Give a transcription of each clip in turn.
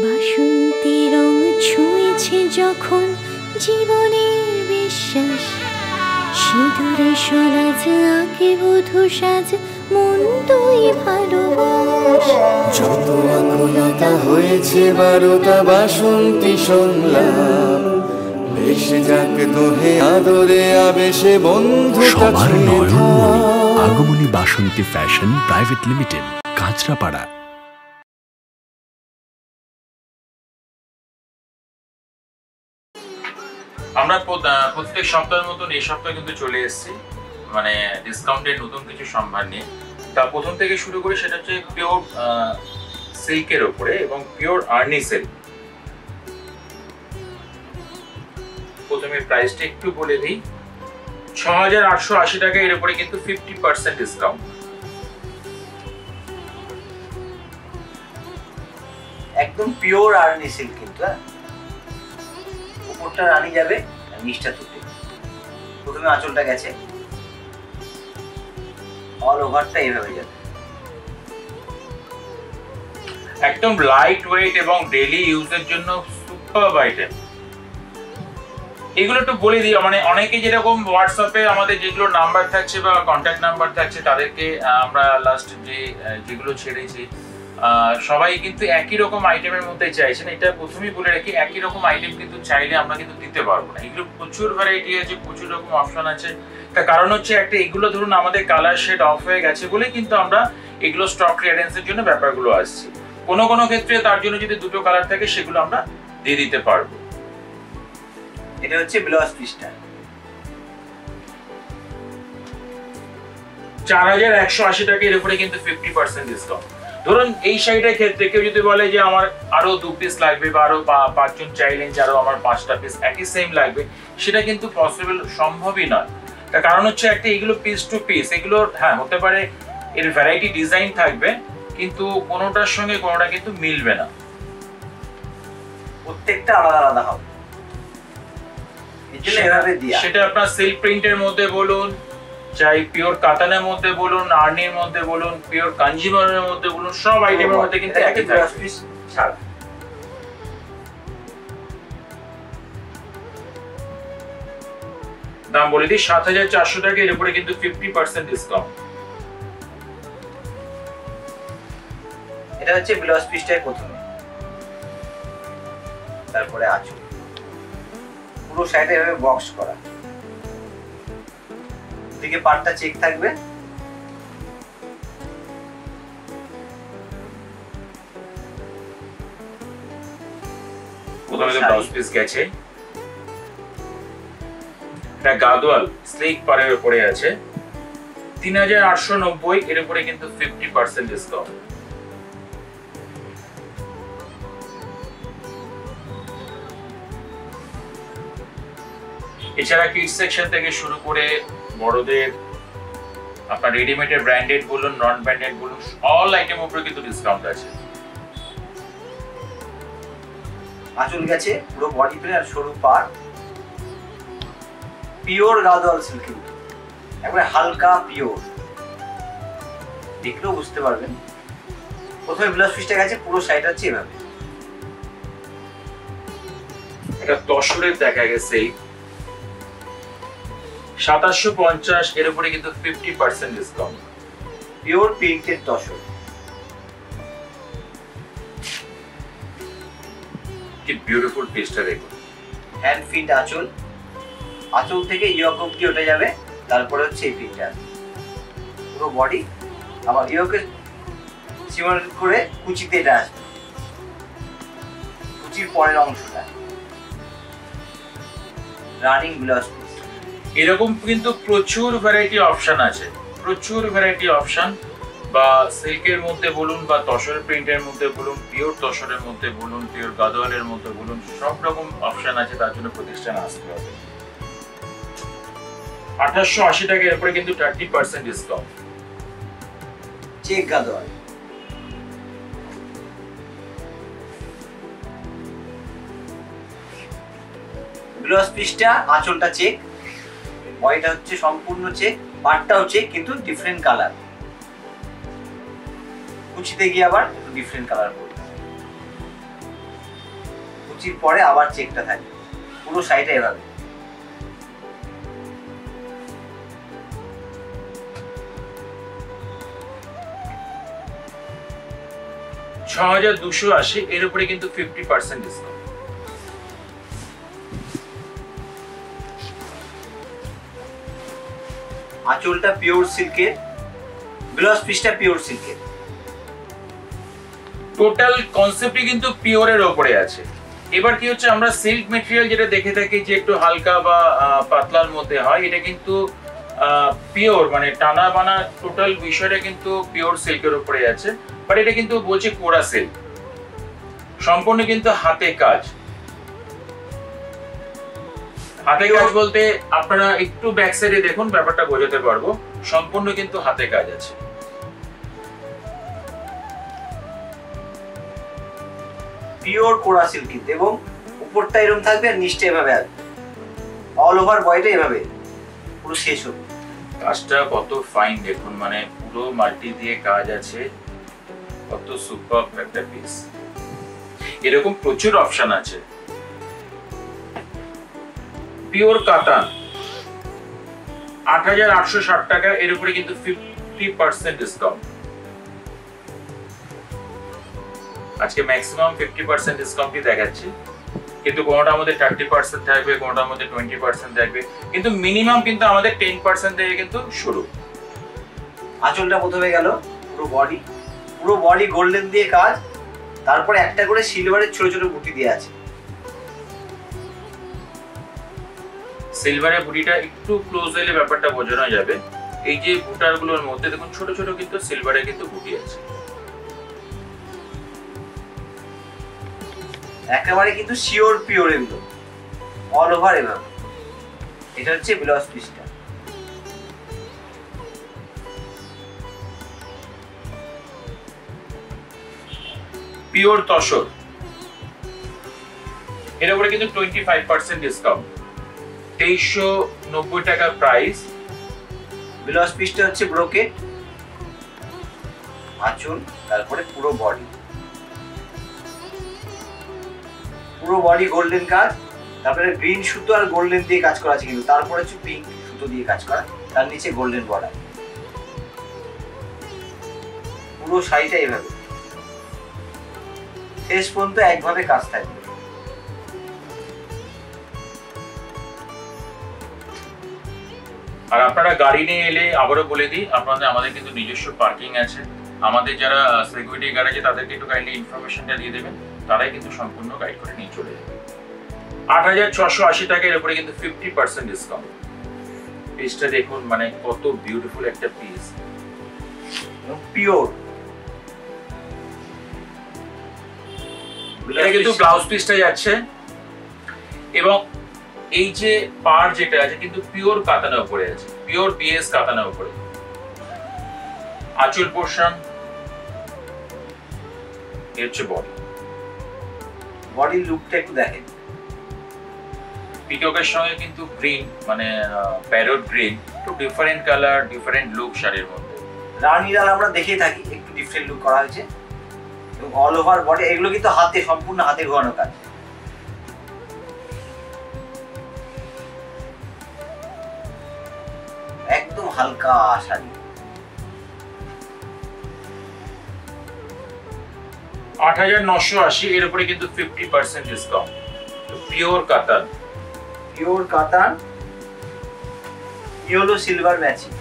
বাসন্তী রং ছুঁয়েছে যখন জীবনের বিশ্বাস, সিঁদুরে সরাজ আঁকে বধূ সাজ, মন তুই ভালোবাস। যত আকুলতা হয়েছে বারোটা বাসন্তী সংলাপ, ভেসে যাক দোহে আদরে আবেশে বন্ধুতা ছুঁয়ে থাক। আগমনী বাসন্তী ফ্যাশন প্রাইভেট লিমিটেড, কাঁচরাপাড়া। আমরা প্রত্যেক সপ্তাহের মতন এই সপ্তাহে কিন্তু চলে এসেছি মানে ডিসকাউন্টের নতুন কিছু সম্ভার নিয়ে। তা প্রথম থেকে শুরু করি, সেটা হচ্ছে পিওর সিল্কের ওপরে এবং পিওর আর্নি সিল্ক। প্রথমে প্রাইসটা একটু বলে দিই, ৬,৮৮০ টাকা। এর উপরে কিন্তু 50% ডিসকাউন্ট। একদম পিওর আর্নি সিল্ক কিন্তু, উপরটা রানী যাবে আর নিচটা তুলে। প্রথমে আঁচলটা গেছে, অল ওভারটা এইভাবে যাবে। একদম লাইট ওয়েট এবং ডেইলি ইউজের জন্য সুপারব আইটেম। এগুলো একটু বলে দিই, মানে অনেকে যেরকম হোয়াটসঅ্যাপে আমাদের যেগুলো নাম্বার থাকছে বা কন্ট্যাক্ট নাম্বার থাকছে তাদেরকে আমরা লাস্ট যেগুলো ছেড়েছি, সবাই কিন্তু একই রকম আইটেমের মধ্যে চাইছেন। এটা প্রথমেই বলে রাখি, একই রকম আইটেম কিন্তু চাইলে আমরা কিন্তু দিতে পারবো না। এগুলো প্রচুর ভ্যারাইটি আছে, প্রচুর রকম অপশন আছে। তার কারণ হচ্ছে একটা, এগুলো ধরুন আমাদের কালার শেড অফ হয়ে গেছে বলে কিন্তু আমরা এগুলো স্টক ক্লিয়ারেন্সের জন্য ব্যাপারগুলো আসছে। কোনো কোনো ক্ষেত্রে তার জন্য যদি দুটো কালার থাকে সেগুলো আমরা দিয়ে দিতে পারবো। এটা হচ্ছে ব্লাউজ পিসটা, ৪,১৮০ টাকা। এর উপরে কিন্তু 50% ডিসকাউন্ট। ধরুন এই শাড়িটার ক্ষেত্রে কেউ যদি বলে যে আমার আরো 2 পিস লাগবে বা আরো 5 জন চাইলেন যে আরো আমার 5টা পিস একই সেম লাগবে, সেটা কিন্তু পসিবল, সম্ভবই নয়। তার কারণ হচ্ছে একটা, এগুলো পিস টু পিস, এগুলো হ্যাঁ হতে পারে এর ভ্যারাইটি ডিজাইন থাকবে কিন্তু কোনোটার সঙ্গে কোনোটা কিন্তু মিলবে না, প্রত্যেকটা আলাদা আলাদা হবে। সেটা আপনার সিল্ক প্রিন্টের মধ্যে বলুন, চাই পিওর কাতানের মধ্যে বলুন, আর্নির মধ্যে বলুন, পিওর কাঞ্জিভারের মধ্যে বলুন, সব আইটেমের মধ্যে কিন্তু একই থাকবে। দাম বলে দিই ৭,৪০০ টাকা। এর উপরে কিন্তু 50% ডিসকাউন্ট। এটা হচ্ছে ব্লাউজ পিসটাই প্রথমে, তারপরে আঁচল, পুরো সাইডে এভাবে বক্স করা, দিকে পাটটা চেক থাকবে। প্রথমে তো ব্লাউজ পিস গেছে, এটা গাদোয়াল স্লিক পাড়ের উপরে আছে ৩,৮৯০। এর উপরে কিন্তু 50% ডিসকাউন্ট। এছাড়া কিডস সেকশন থেকে শুরু করে বড়দের আপনার রেডিমেডের ব্র্যান্ডেড বলুন, নন ব্র্যান্ডেড বলুন, অল আইটেম উপরে কিন্তু ডিসকাউন্ট আছে। আঁচল গেছে, পুরো বডি প্লে আর সরু পাড়, পিওর গাদোয়াল সিল্ক, একবারে হালকা পিওর, দেখলেও বুঝতে পারবেন। প্রথমে ব্লাউজ পিসটা গেছে, পুরো সাইড হচ্ছে এভাবে। এটা তসরের দেখা গেছে ২৭৫০। এর উপরে কিন্তু 50% ডিসকাউন্ট। পিওর প্রিন্টেড তসর, কি বিউটিফুল পিসটা দেখুন। হ্যান্ড ফিট আঁচল, আঁচল থেকে ইয়ক অব্দি উঠে যাবে, তারপরে হচ্ছে এই ফিটটা, পুরো বডি। আবার ইয়কে সিমন করে কুচিতে এটা আসবে, কুচির পরের অংশটা রানিং ব্লাউজ পিস। এরকম কিন্তু প্রচুর ভ্যারাইটি অপশন আছে, প্রচুর ভ্যারাইটি অপশন, বা সিল্কের মধ্যে বলুন বা তসরের প্রিন্টের মধ্যে বলুন, পিওর তসরের মধ্যে বলুন, পিওর গাদোয়ালের মধ্যে বলুন, সব রকম অপশন আছে। তার জন্য প্রতিষ্ঠান আসতে হবে। ২৮৮০ টাকা। এর উপরে কিন্তু 30% ডিসকাউন্ট। চেক গাদোয়াল, ব্লাউজ পিসটা, আঁচলটা চেক, বডিটা হচ্ছে সম্পূর্ণ চেক, পাটটাও চেক কিন্তু ডিফারেন্ট কালার, কুচিতে গিয়ে আবার একটু ডিফারেন্ট কালার করবে। কুচির পরে আবার চেকটা থাকবে পুরো সাইডে এভাবে। $6,280 এর উপরে কিন্তু 50% ডিসকাউন্ট। আঁচলটা পিওর সিল্কের, ব্লাউজ পিসটা পিওর সিল্কের। টোটাল কনসেপ্টই কিন্তু পিওরের উপরে আছে। এবার কি হচ্ছে, আমরা সিল্ক ম্যাটেরিয়াল যেটা দেখে থাকি যে একটু হালকা বা পাতলার মধ্যে হয়, এটা কিন্তু পিওর মানে টানা বানা টোটাল বিষয়টা কিন্তু পিওর সিল্কের উপরে আছে। বাট এটা কিন্তু বলছে কোরা সিল্ক, সম্পূর্ণ কিন্তু হাতে কাজ। হাতে কাজ বলতে আপনারা একটু ব্যাক সাইডে দেখুন, ব্যাপারটা বোঝাতে পারবো। সম্পূর্ণ কিন্তু হাতে কাজ আছে। পিওর কোরা সিল্ক কিন্তু, এবং উপরটা এরকম থাকবে আর নিচটা এভাবে আসবে, অল ওভার বডিটা এভাবে পুরো শেষ হবে। কাজটা কত ফাইন দেখুন, মানে পুরো মাল্টি দিয়ে কাজ আছে, কত সুপার একটা পিস। এরকম প্রচুর অপশন আছে। পিওর কাতান 8,860 টাকা, এর উপরে কিন্তু 50% ডিসকাউন্ট। আজকে ম্যাক্সিমাম 50% ডিসকাউন্টই দেখাচ্ছি, কিন্তু কোনটার মধ্যে 30% থাকবে, কোনটার মধ্যে 20% থাকবে, কিন্তু মিনিমাম কিন্তু আমাদের 10% থেকে কিন্তু শুরু। আঁচলটা প্রথমে গেল, পুরো বডি গোল্ডেন দিয়ে কাজ, তারপরে একটা করে সিলভারের ছোট ছোট বুটি দিয়ে আছে। সিলভারের বুটিটা একটু ক্লোজ হলে ব্যাপারটা বোঝানো যাবে। এই যে বুটারগুলোর মধ্যে দেখুন ছোট ছোট কিন্তু সিলভারের কিন্তু বুটি আছে। একেবারে কিন্তু শিওর পিওর, এগুলো অল ওভার এভাবে। এটা হচ্ছে ব্লাউজ পিসটা। পিওর তসর, এর উপরে কিন্তু 25% ডিসকাউন্ট, 2390 টাকা প্রাইস। ব্লাউজ পিসটা হচ্ছে ব্রোকেট, আঁচল, তারপরে পুরো বডি গোল্ডেন কাজ, তারপরে গ্রিন সুতো আর গোল্ডেন দিয়ে কাজ করা আছে কিন্তু, তারপরে হচ্ছে পিঙ্ক সুতো দিয়ে কাজ করা, তার নিচে গোল্ডেন বর্ডার। পুরো শাড়িটা এইভাবে শেষ পর্যন্ত একভাবে কাজ থাকবে। আর আপনারা গাড়ি নিয়ে এলে আবারও বলে দিই, আমাদের কিন্তু নিজস্ব পার্কিং আছে। আমাদের যারা সিকিউরিটি গার্ড আছে তাদেরকে একটু কাইন্ডলি ইনফরমেশনটা দিয়ে দেবেন, তারাই কিন্তু সম্পূর্ণ গাইড করে নিয়ে চলে যাবে। 8,680 টাকা, এর উপরে কিন্তু 50% ডিসকাউন্ট। পিসটা দেখুন, মানে কত বিউটিফুল একটা পিস, পিওর। এটা কিন্তু ব্লাউজ পিসটা যাচ্ছে, এবং এই যে পার যেটা আছে কিন্তু পিওর কাতানের উপরে আছে, পিওর বিএস কাতানের উপরে। আঁচল পোরশন, এই হচ্ছে বডির লুকটা একটু দেখেন। পিককের সঙ্গে কিন্তু গ্রিন মানে প্যারট গ্রিন, একটু ডিফারেন্ট কালার, ডিফারেন্ট লুক শাড়ির মধ্যে। রানী লাল আমরা দেখেই থাকি, একটু ডিফারেন্ট লুক করা হয়েছে, এবং অল ওভার বডি। এগুলো কিন্তু হাতে, সম্পূর্ণ হাতে ঘোরানো কাজ। একদম হালকা শাড়ি। 8,980, এর উপরে কিন্তু 50% ডিসকাউন্ট। পিওর কাতান, ইয়েলো সিলভার ম্যাচিং।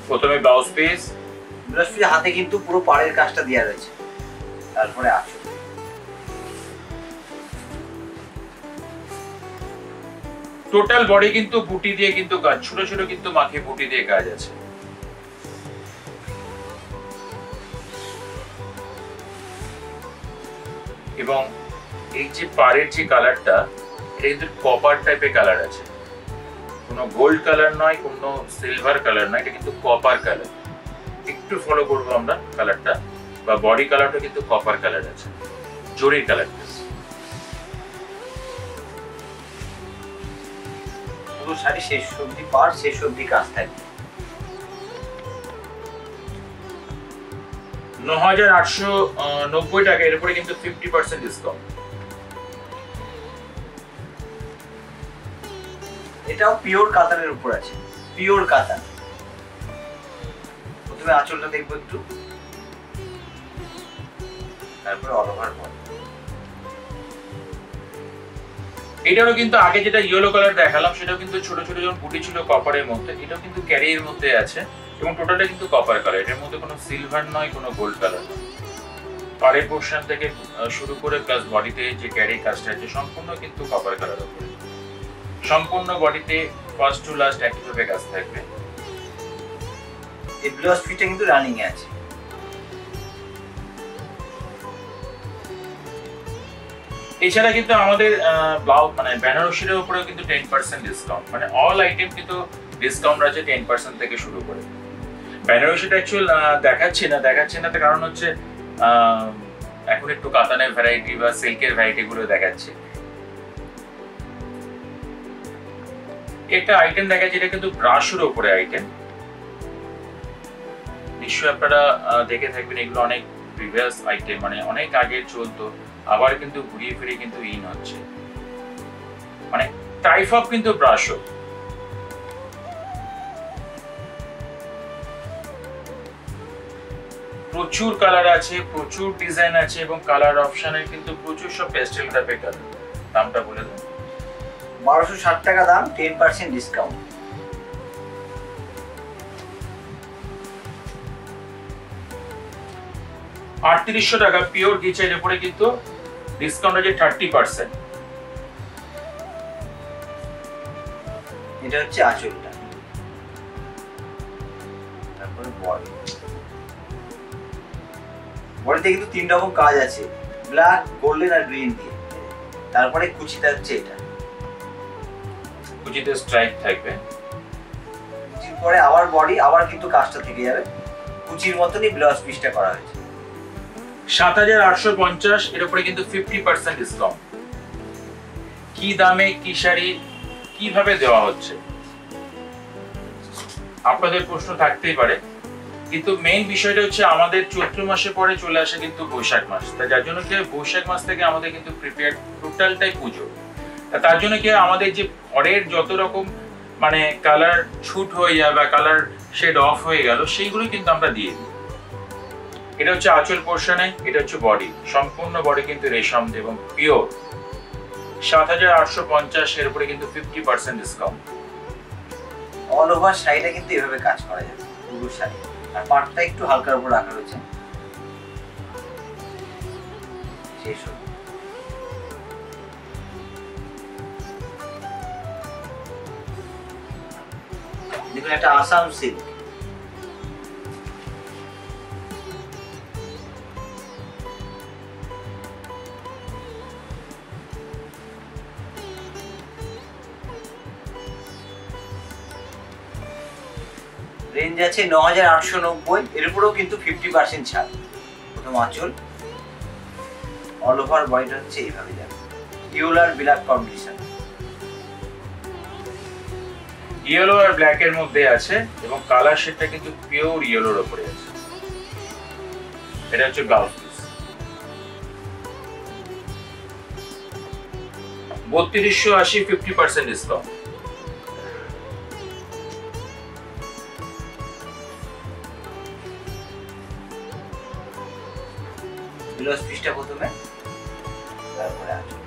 প্রথমে ব্লাউজ পিস, হাতে কিন্তু পুরো পাড়ের কাজটা দেওয়া রয়েছে, তারপরে আঁচল। টোটাল বডি কিন্তু বুটি দিয়ে কিন্তু কাজ, ছোট ছোট কিন্তু মাখে বুটি দিয়ে কাজ আছে। এবং এই যে পাড়ের যে কালারটা, এটা কিন্তু কপার টাইপের কালার আছে, কোনো গোল্ড কালার নয়, কোনো সিলভার কালার নয়, এটা কিন্তু কপার কালার। একটু ফলো করবো আমরা কালারটা, বা বডি কালারটা কিন্তু কপার কালার আছে। জরির কালার। পুরো শাড়ি শেষ অবধি পার শেষ অবধি কাজ থাকবে। ৯,৮৯০ টাকা, এর উপরে কিন্তু 50% ডিসকাউন্ট। এটাও পিওর কাতানের উপর আছে, পিওর কাতান। প্রথমে আঁচলটা দেখবো একটু, তারপরে অল ওভার বডি। এটারও কিন্তু আগে যেটা ইয়েলো কালার দেখালাম সেটাও কিন্তু ছোট ছোট যেমন বুটি ছিল কপারের মধ্যে, এটাও কিন্তু ক্যারির মধ্যে আছে এবং টোটালটা কিন্তু কপার কালার। এটার মধ্যে কোনো সিলভার নয়, কোনো গোল্ড কালার নয়। পাড়ের পোর্শন থেকে শুরু করে প্লাস বডিতে যে ক্যারি কাজটা আছে সম্পূর্ণ কিন্তু কপার কালার উপরে। সম্পূর্ণ বডিতে ফার্স্ট টু লাস্ট একইভাবে কাজ থাকবে। এই ব্লাউজ ফিটটা কিন্তু রানিং এ আছে। এছাড়া কিন্তু আমাদের ব্লাউজ মানে বেনারসির উপরেও কিন্তু 10% ডিসকাউন্ট, মানে অল আইটেম কিন্তু ডিসকাউন্ট আছে 10% থেকে শুরু করে। বেনারসিটা অ্যাকচুয়াল দেখাচ্ছি না তার কারণ হচ্ছে এখন একটু কাতানের ভ্যারাইটি বা সিল্কের ভ্যারাইটি গুলো দেখাচ্ছি। একটা আইটেম দেখাচ্ছি, এটা কিন্তু ব্রাশের উপরে আইটেম। নিশ্চয়ই আপনারা দেখে থাকবেন, এগুলো অনেক প্রিভিয়াস আইটেম, মানে অনেক আগে চলতো, আবার কিন্তু ঘুরিয়ে ফিরে কিন্তু ইন হচ্ছে, মানে টাইপ অফ কিন্তু ব্রাশও। প্রচুর কালার আছে, প্রচুর ডিজাইন আছে এবং কালার অপশনের কিন্তু প্রচুর সব পেস্টেল টাইপের কালার। দামটা বলে দেন। 1260 টাকা দাম, 10% ডিসকাউন্ট। $৩৮০০ টাকা পিওর গিচের উপরে কিন্তু ডিসকাউন্ট আছে 30%। এটা হচ্ছে আঁচলটা, তারপরে বডি। বডিতে কিন্তু 3 রকম কাজ আছে, ব্ল্যাক, গোল্ডেন আর গ্রিন দিয়ে। তারপরে কুচিটা হচ্ছে এটা, কুচিতে স্ট্রাইপ থাকবে। কুচির পরে আবার বডি, আবার কিন্তু কাজটা থেকে যাবে। কুচির মতনই ব্লাউজ পিসটা করা হয়েছে। ৭,৮৫০, এর উপরে কিন্তু 50% ডিসকাউন্ট। কি দামে কি শাড়ি কিভাবে দেওয়া হচ্ছে আপনাদের প্রশ্ন থাকতেই পারে, কিন্তু মেইন বিষয়টা হচ্ছে আমাদের চৈত্র মাসে পরে চলে আসে কিন্তু বৈশাখ মাস। যার জন্য কি বৈশাখ মাস থেকে আমাদের কিন্তু প্রিপেয়ার টোটালটাই পুজো। তার জন্য কি আমাদের যে ঘরের যত রকম মানে কালার ছুট হয়ে যায় বা কালার শেড অফ হয়ে গেল সেইগুলো কিন্তু আমরা দিয়ে দিই। এটা হচ্ছে আঁচল পোর্শনে, এটা হচ্ছে বডি, সম্পূর্ণ বডি কিন্তু রেশম এবং পিওর। ৭,৮৫০, এর উপরে কিন্তু 50% ডিসকাউন্ট। অল ওভার শাড়িটা কিন্তু এভাবে কাজ করা যাবে, পুরো শাড়ি। আর পাটটা একটু হালকার উপর রাখা রয়েছে। শেষ হলো। দেখুন একটা আসাম সিল্ক, রেঞ্জ আছে ৯,৮৯০। এর উপরেও কিন্তু 50% ছাড়। প্রথম আঁচল, অল ওভার বডিটা হচ্ছে এইভাবে যাবে, ইয়েলো আর ব্ল্যাক কম্বিনেশন। ইয়েলো আর ব্ল্যাক এর মধ্যে আছে এবং কালার শেডটা কিন্তু পিওর ইয়েলোর উপরে আছে। এটা হচ্ছে ব্লাউজ পিস। ৩২৮০, 50% ডিসকাউন্ট। ব্লাউজ পিসটা প্রথমে, তারপরে আঁচল।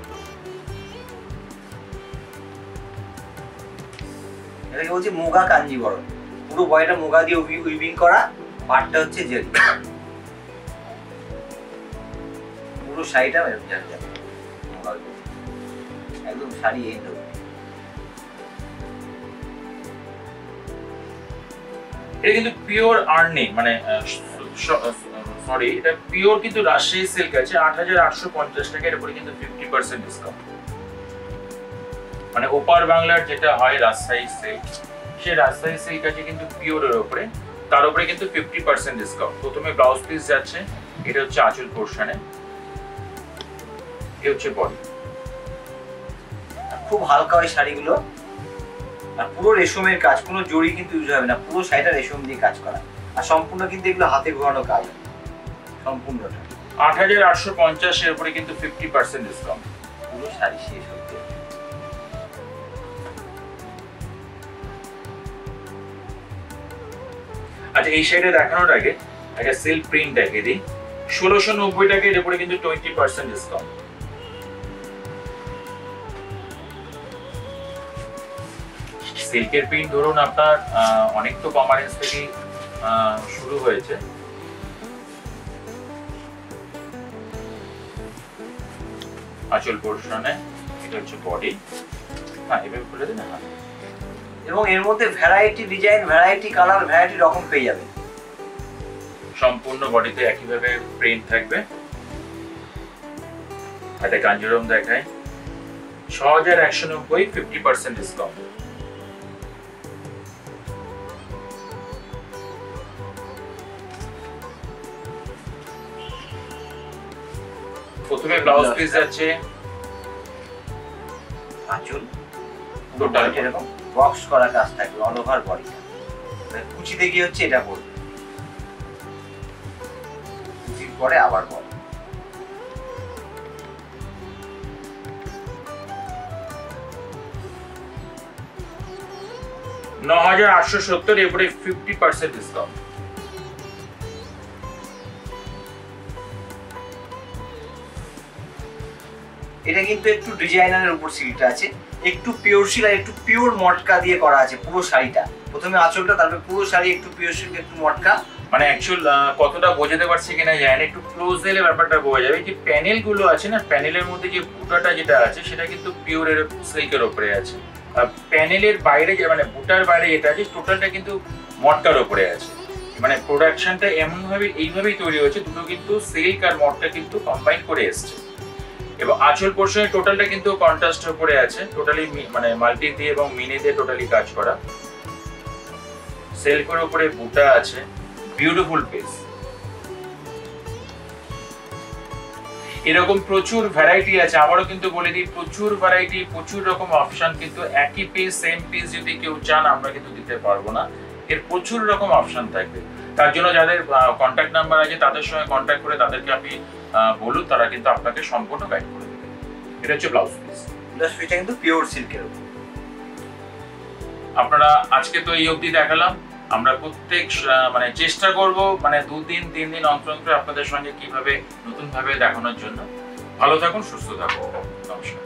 এটাকে বলছি মুগা কাঞ্জিবরম। পুরো বডিটা মুগা দিয়ে উইভিং করা, পাটটা হচ্ছে জেরি। পুরো শাড়িটা একদম শাড়ি এই তো। এটা কিন্তু পিওর আর্নিং, মানে সরি এটা পিওর কিন্তু রাজশাহী সিল্ক আছে। ৮,৮৫০ টাকা, এর উপরে কিন্তু 50% ডিসকাউন্ট। মানে ওপার বাংলার যেটা হয় রাজশাহী সিল্ক, সেই রাজশাহী সিল্ক আছে কিন্তু পিওরের উপরে, তার উপরে কিন্তু 50% ডিসকাউন্ট। প্রথমে ব্লাউজ পিস যাচ্ছে, এটা হচ্ছে আঁচল পোর্শনে। এই হচ্ছে বডি। খুব হালকা হয় শাড়িগুলো, আর পুরো রেশমের কাজ, কোনো জড়ি কিন্তু ইউজ হবে না, পুরো শাড়িটা রেশম দিয়ে কাজ করা, আর সম্পূর্ণ কিন্তু এগুলো হাতে ঘোরানো কাজ সম্পূর্ণটা। 8850 এর উপরে কিন্তু 50% ডিসকাউন্ট। পুরো শাড়ি শেষ হতে। আচ্ছা, এই শাড়িটা দেখানোর আগে একটা সিল্ক প্রিন্ট দেখিয়ে দিই। 1690 টাকা, এর উপরে কিন্তু 20% ডিসকাউন্ট। সিল্কের প্রিন্ট ধরুন আপনার অনেক তো কম রেঞ্জ থেকে শুরু হয়েছে। আঁচল পোর্শনে এটা হচ্ছে বডি। হ্যাঁ, এভাবে খুলে দিন। হ্যাঁ, এবং এর মধ্যে variety design, variety colour, variety রকম পেয়ে যাবেন। সম্পূর্ণ বডিতে একইভাবে প্রিন্ট থাকবে। এটা কাঞ্জিরম দেখায় 6190, 50% ডিসকাউন্ট। প্রথমে ব্লাউজ পিস যাচ্ছে, আঁচল টোটাল এরকম বক্স করা কাজ থাকবে অল ওভার বডিটা। কুচিতে গিয়ে হচ্ছে এটা পড়বে, কুচির পরে আবার বল। $9870, এরপরে 50% ডিসকাউন্ট। এটা কিন্তু একটু ডিজাইনারের উপর সিলটা আছে, একটু পিওর সিল আর একটু পিওর মটকা দিয়ে করা আছে পুরো শাড়িটা। প্রথমে আঁচলটা, তারপরে পুরো শাড়ি একটু পিওর সিল্ক, একটু মটকা। মানে অ্যাকচুয়াল কতটা বোঝাতে পারছি কিনা জানি না, একটু ক্লোজ দিলে ব্যাপারটা বোঝা যাবে। যে প্যানেল গুলো আছে না, প্যানেলের মধ্যে যে বুটাটা যেটা আছে সেটা কিন্তু পিওর সিল্কের উপরে আছে। আর প্যানেলের বাইরে যে মানে বুটার বাইরে যেটা আছে টোটালটা কিন্তু মটকার উপরে আছে। মানে প্রোডাকশনটা এমন ভাবে এইভাবেই তৈরি হয়েছে, দুটো কিন্তু সিল্ক আর মটকা কিন্তু কম্বাইন করে এসছে। এবং আঁচল পোর্শনের টোটালটা কিন্তু কন্ট্রাস্ট উপরে আছে, টোটালি মানে মাল্টি দিয়ে এবং মিনি দিয়ে টোটালি কাজ করা। সিল্কের উপরে বুটা আছে, বিউটিফুল পিস। এরকম প্রচুর ভ্যারাইটি আছে, আবারও কিন্তু বলে দিই প্রচুর ভ্যারাইটি, প্রচুর রকম অপশন। কিন্তু একই পিস সেম পিস যদি কেউ চান আমরা কিন্তু দিতে পারবো না, এর প্রচুর রকম অপশন থাকবে। তার জন্য যাদের কন্ট্যাক্ট নাম্বার আছে তাদের সঙ্গে কন্ট্যাক্ট করে তাদেরকে আপনি বলুন, তারা কিন্তু আপনাকে সম্পূর্ণ গাইড করে দেবে। এটা হচ্ছে ব্লাউজ পিস। ব্লাউজ পিসটা কিন্তু পিওর সিল্কের উপর। আপনারা আজকে তো এই অবধি দেখালাম, আমরা প্রত্যেক মানে চেষ্টা করব মানে 2 দিন 3 দিন অন্তর আপনাদের সঙ্গে কিভাবে নতুন ভাবে দেখানোর জন্য। ভালো থাকুন, সুস্থ থাকুন, নমস্কার।